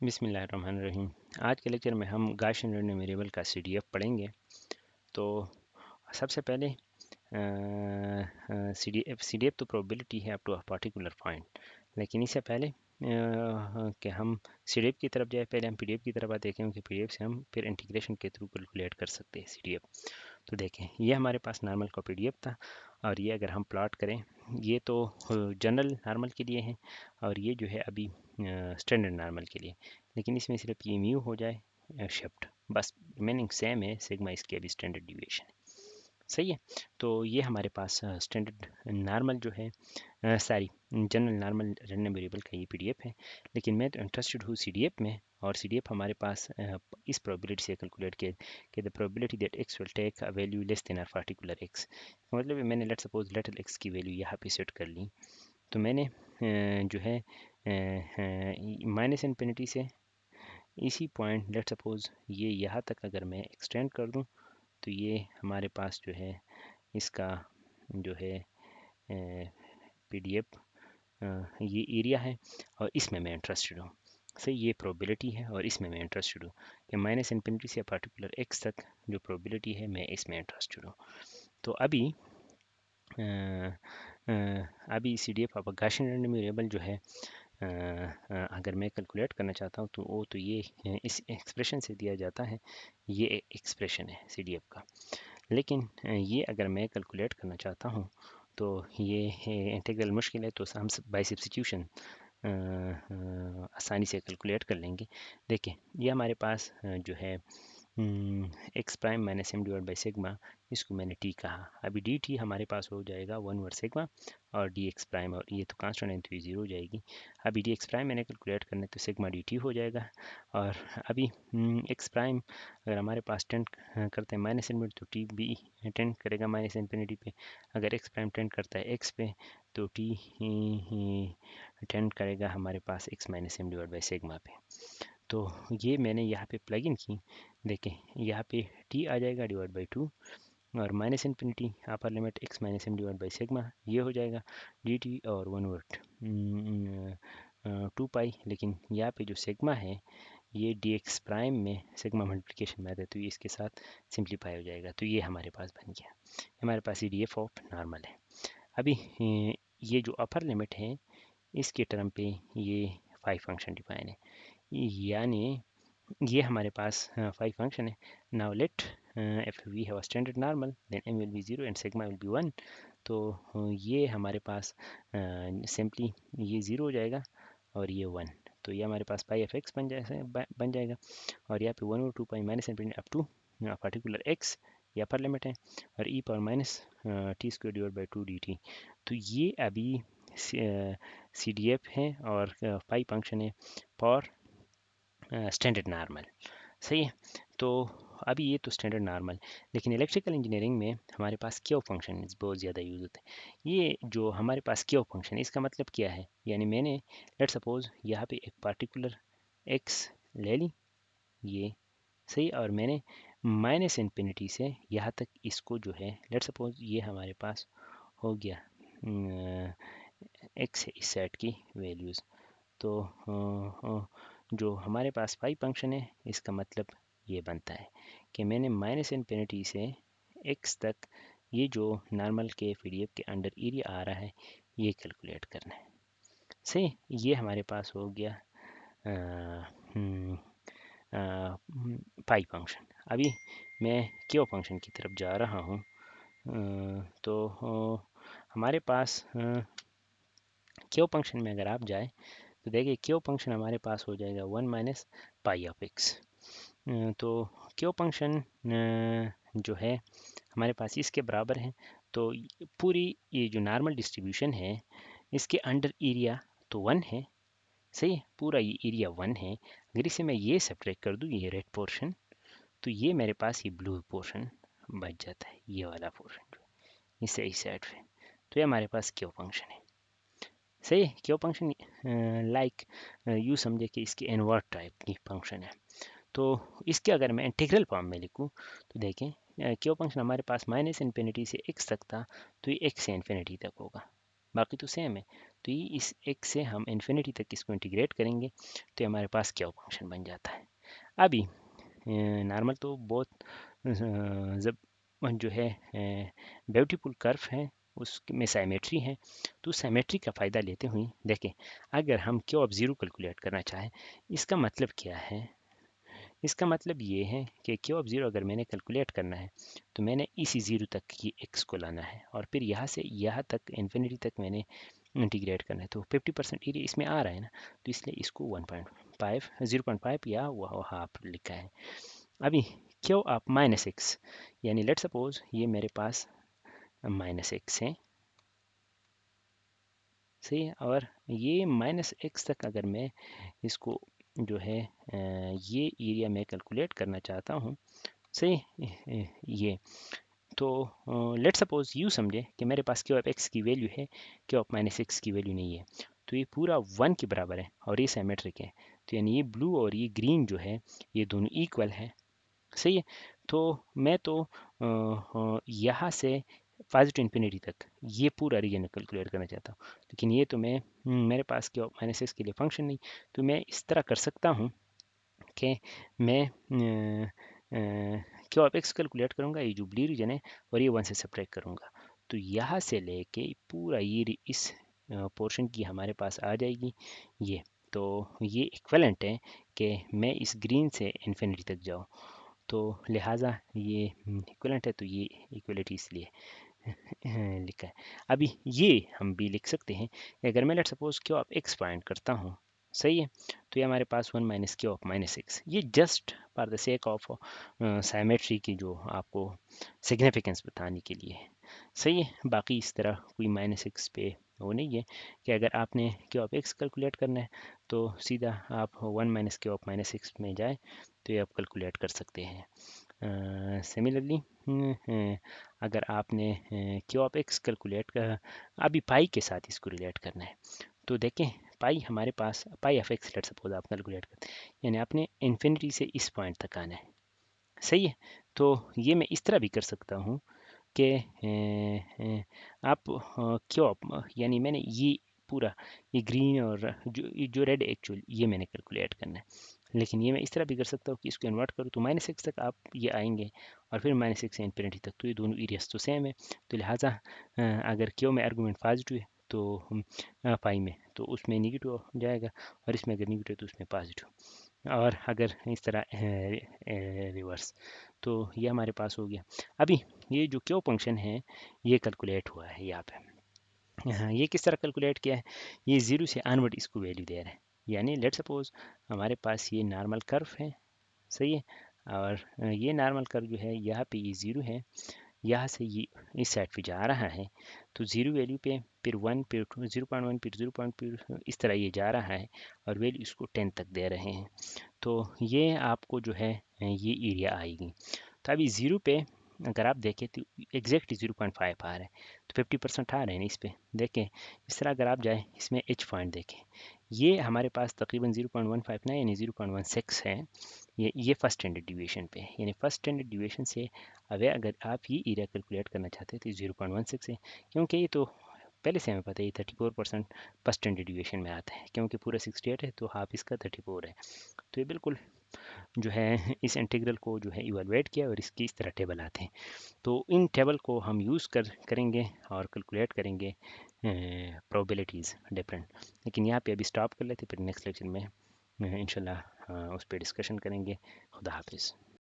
बिस्मिल्लाहिर्रहमानिर्रहीम। आज के लेक्चर में हम गॉसियन रैंडम वेरिएबल का सीडीएफ पढ़ेंगे। तो सबसे पहले सीडीएफ तो प्रोबेबिलिटी है up to a particular point, लेकिन इससे पहले कि हम सीडीएफ की तरफ जाए, पहले हम पीडीएफ की तरफ आते हैं, क्योंकि पीडीएफ से हम फिर इंटीग्रेशन के थ्रू कैलकुलेट कर सकते हैं सीडीएफ। तो देखें, ये हमारे पास नॉर्मल का पीडीएफ था, और ये अगर हम प्लॉट करें, ये तो जनरल नॉर्मल के लिए है, और ये जो है अभी स्टैंडर्ड नॉर्मल के लिए। लेकिन इसमें सिर्फ ये म्यू हो जाए शिफ्ट, बस रिमेनिंग सेम है, सिग्मा इसकी अभी स्टैंडर्ड डिविएशन है। सही है। तो ये हमारे पास स्टैंडर्ड नॉर्मल जो है, सारी जनरल नॉर्मल रैंडम वेरिएबल का ये पीडीएफ है। लेकिन मैं तो इंटरेस्टेड हूँ सीडीएफ में, और सीडीएफ हमारे पास इस प्रोबेबिलिटी से कैलकुलेट किया कि the probability that x will take a value less than our particular x. मतलब मैंने लेट सपोज लेटल एक्स की वैल्यू यहाँ पे सेट कर ली। तो मैंने जो है माइनस इन्फिनिटी से इसी पॉइंट लेट सपोज ये यहाँ तक अगर मैं एक्सटेंड कर दूँ, तो ये हमारे पास जो है इसका जो है पीडीएफ ये एरिया है, और इसमें मैं इंटरेस्टेड हूँ। सही, ये प्रोबेबिलिटी है और इसमें मैं इंटरेस्टेड हूँ कि माइनस इन्फिनिटी से पर्टिकुलर एक्स तक जो प्रोबेबिलिटी है, मैं इसमें इंटरेस्टेड हूँ। तो अभी C D F of Gaussian random variable जो है, अगर मैं कैलकुलेट करना चाहता हूँ, तो वो तो ये इस एक्सप्रेशन से दिया जाता है। ये एक्सप्रेशन है सी डी एफ का। लेकिन ये अगर मैं कैलकुलेट करना चाहता हूँ, तो ये इंटीग्रल मुश्किल है, तो हम बाय सब्स्टिट्यूशन आसानी से कैलकुलेट कर लेंगे। देखिए, ये हमारे पास जो है x prime minus M divide by sigma, इसको मैंने टी कहा। अभी डी टी हमारे पास हो जाएगा 1/, सिग्मा, और डी एक्स प्राइम, और ये तो कांस्टेंट है तो ये ज़ीरो हो जाएगी। अभी डी एक्स प्राइम मैंने कैलकुलेट करना है, तो सिग्मा डी टी हो जाएगा। और अभी एक्स प्राइम अगर हमारे पास टेंड करते हैं माइनस इन्फिनिटी, तो टी भी टेंड करेगा माइनस इन्फिनिटी पे। अगर एक्स प्राइम टेंड करता है एक्स पे, तो टी टेंड करेगा हमारे पास X minus M divide by sigma पे। तो ये मैंने यहाँ पे प्लग इन की। देखें, यहाँ पे t आ जाएगा डिवाइड बाई 2, और minus infinity upper limit x minus M divide by sigma, ये हो जाएगा dt, और 1/2 पाई। लेकिन यहाँ पे जो सिग्मा है, ये डी एक्स प्राइम में सिग्मा मल्टीप्लिकेशन मेथड, तो ये इसके साथ सिंप्लीफाई हो जाएगा। तो ये हमारे पास बन गया, हमारे पास डी एफ ऑफ नॉर्मल है। अभी ये जो अपर लिमिट है, इसके टर्म पे ये 5 फंक्शन डिफाइन है, यानी ये हमारे पास 5 फंक्शन है। Now let if we have a standard normal, then m will be 0 and sigma will be 1। तो ये हमारे पास सिंपली ये 0 हो जाएगा, और ये 1। तो ये हमारे पास पाई एफ एक्स बन जाएगा। और यहाँ पे 1/2 pi minus infinity up to particular X, ये अपर लिमिट है, और E power minus T square divide by 2 D T. तो ये अभी सी डी एफ है, और पाई फंक्शन है फॉर स्टैंडर्ड नॉर्मल। सही है। तो अभी ये तो स्टैंडर्ड नॉर्मल, लेकिन इलेक्ट्रिकल इंजीनियरिंग में हमारे पास क्यू फंक्शन बहुत ज़्यादा यूज़ होते हैं। ये जो हमारे पास क्यू फंक्शन है, इसका मतलब क्या है? यानी मैंने लेट सपोज यहाँ पे एक पार्टिकुलर एक्स ले ली, ये सही, और मैंने माइनस इन्फिनिटी से यहाँ तक इसको जो है, लेट सपोज ये हमारे पास हो गया एक्स है इस सेट की वैल्यूज़। तो जो हमारे पास पाई फंक्शन है, इसका मतलब ये बनता है कि मैंने माइनस इन्फिनिटी से एक्स तक ये जो नॉर्मल के पीडीएफ के अंडर एरिया आ रहा है, ये कैलकुलेट करना है। सही, ये हमारे पास हो गया पाई फंक्शन। अभी मैं क्यू फंक्शन की तरफ जा रहा हूँ। तो हमारे पास क्यू फंक्शन में अगर आप जाए, तो देखिए क्यू फंक्शन हमारे पास हो जाएगा 1 माइनस पाई ऑफ एक्स। तो क्यू फंक्शन जो है हमारे पास इसके बराबर है। तो पूरी ये जो नॉर्मल डिस्ट्रीब्यूशन है, इसके अंडर एरिया तो 1 है। सही है, पूरा ये एरिया 1 है। अगर इसे मैं ये सब्ट्रैक्ट कर दूँ, ये रेड पोर्शन, तो ये मेरे पास ये ब्लू पोर्शन बच जाता है, ये वाला पोर्शन जो इससे इस साइड पे। तो ये हमारे पास क्यू फंक्शन है। सही है, क्यू फंक्शन लाइक यू समझे कि इसकी इनवर्ट टाइप की फंक्शन है। तो इसके अगर मैं इंटीग्रल फॉर्म में लिखूं, तो देखें क्यू फंक्शन हमारे पास माइनस इन्फिनिटी से एक्स तक था, तो ये एक्स से इन्फिनिटी तक होगा, बाकी तो सेम है। तो ये इस x से हम इन्फिनिटी तक इसको इंटीग्रेट करेंगे तो हमारे पास क्या फंक्शन बन जाता है। अभी नॉर्मल तो बहुत जब जो है ब्यूटीफुल कर्व है उसमें साइमेट्री है, तो साइमेट्री का फ़ायदा लेते हुए देखें, अगर हम क्यू ऑफ ज़ीरो कैलकुलेट करना चाहें, इसका मतलब क्या है? इसका मतलब ये है कि क्यू ऑफ ज़ीरो अगर मैंने कैलकुलेट करना है तो मैंने इसी ज़ीरो तक की एक्स को लाना है और फिर यहाँ से यहाँ तक इन्फिनिटी तक मैंने इंटीग्रेट करना है। तो 50% एरिया इसमें आ रहा है ना, तो इसलिए इसको 1.5 0.5 या वह हाफ लिखा है। अभी क्यू ऑफ माइनस एक्स, यानी लेट सपोज ये मेरे पास माइनस एक्स है, सही है, और ये माइनस एक्स तक अगर मैं इसको जो है ये एरिया मैं कैलकुलेट करना चाहता हूँ, सही, ये तो लेट सपोज यू समझे कि मेरे पास क्यू ऑफ एक्स की वैल्यू है, क्यू ऑफ माइनस एक्स की वैल्यू नहीं है, तो ये पूरा 1 के बराबर है और ये सिमेट्रिक है, तो यानी ये ब्लू और ये ग्रीन जो है ये दोनों इक्वल है, सही है। तो मैं तो यहाँ से फाइव टू इन्फिनिटी तक ये पूरा रीजन कैलकुलेट करना चाहता हूँ, लेकिन ये तो मैं मेरे पास क्यू ऑफ माइनस एक्स के लिए फंक्शन नहीं, तो मैं इस तरह कर सकता हूँ कि मैं क्यू ऑफ एक्स कैलकुलेट करूँगा, ये जो ब्लू रीजन है, और ये 1 से सब्ट्रैक्ट करूँगा, तो यहाँ से लेके पूरा ये इस पोर्शन की हमारे पास आ जाएगी ये, तो ये इक्वलेंट है कि मैं इस ग्रीन से इन्फिनिटी तक जाऊँ, तो लिहाजा ये इक्वलेंट है, तो ये इक्वलिटी इसलिए लिखा है। अभी ये हम भी लिख सकते हैं कि अगर मैं let suppose Q of X find करता हूँ, सही है, तो ये हमारे पास 1 minus Q of minus X, ये just for the sake of symmetry की जो आपको सिग्निफिकेंस बताने के लिए है, सही है। बाकी इस तरह कोई माइनस एक्स पे वो नहीं है कि अगर आपने क्यू ऑफ एक्स कैलकुलेट करना है तो सीधा आप 1 minus Q of minus x में जाए तो ये आप कैलकुलेट कर सकते हैं। सिमिलरली अगर आपने क्यू ऑफ एक्स कैलकुलेट कर अभी पाई के साथ इसको रिलेट करना है, तो देखें पाई हमारे पास पाई एफ एक्स लेट सपोज आप कैलकुलेट करते हैं, यानी आपने इन्फिनिटी से इस पॉइंट तक आना है, सही है। तो ये मैं इस तरह भी कर सकता हूँ कि आप क्यों यानी मैंने ये पूरा ये ग्रीन और जो रेड एक्चुअल ये मैंने कैलकुलेट करना है, लेकिन ये मैं इस तरह भी कर सकता हूँ कि इसको इन्वर्ट करूँ तो माइनस एक्स तक आप ये आएंगे और फिर माइनस एक्स से इन्फिनिटी तक, तो ये दोनों एरियाज तो सेम है, तो लिहाजा अगर क्यों में आर्गूमेंट पॉजिटिव है तो पाई में तो उसमें निगेटिव हो जाएगा, और इसमें अगर निगेटिव तो उसमें पॉजिटिव, और अगर इस तरह रिवर्स, तो ये हमारे पास हो गया। अभी ये जो क्यों फंक्शन है ये कैलकुलेट हुआ है यहाँ पे, हाँ, ये किस तरह कैलकुलेट किया है, ये ज़ीरो से अनवर्ड इसको वैल्यू दे रहा है, यानी लेट सपोज हमारे पास ये नॉर्मल कर्व है, सही है, और ये नॉर्मल कर्व जो है यहाँ पे ये ज़ीरो है, यहाँ से ये इस साइड पे जा रहा है, तो ज़ीरो वैल्यू पे फिर 1 फिर 0.1 फिर 0. फिर इस तरह ये जा रहा है और वैल्यू इसको 10 तक दे रहे हैं, तो ये आपको जो है ये एरिया आएगी। तो अभी ज़ीरो पे अगर आप देखें तो एग्जैक्टली 0.5 आ रहा है, तो 50% आ रहे हैं ना इस पे, देखें इस तरह अगर आप जाएँ इसमें एच पॉइंट देखें, ये हमारे पास तकरीबन 0.159 यानी 0.16 है, ये फर्स्ट स्टैंडर्ड डिवीएशन पे, यानी फर्स्ट स्टैंडर्ड डिवीएशन से अवे अगर आप ये एरिया कैलकुलेट करना चाहते हैं तो 0.16 है, क्योंकि ये तो पहले से हमें पता है 34% फर्स्ट स्टैंडर्ड डिवीएशन में आता है, क्योंकि पूरा 68 है तो हाफ इसका 34 है, तो ये बिल्कुल जो है इस इंटीग्रल को जो है इवेलुएट किया और इसकी इस तरह टेबल आते हैं, तो इन टेबल को हम यूज़ करेंगे और कैलकुलेट करेंगे प्रोबेबिलिटीज़ डिफरेंट, लेकिन यहाँ पे अभी स्टॉप कर लेते, फिर नेक्स्ट लेक्चर में इंशाल्लाह उस पर डिस्कशन करेंगे। खुदा हाफिज़।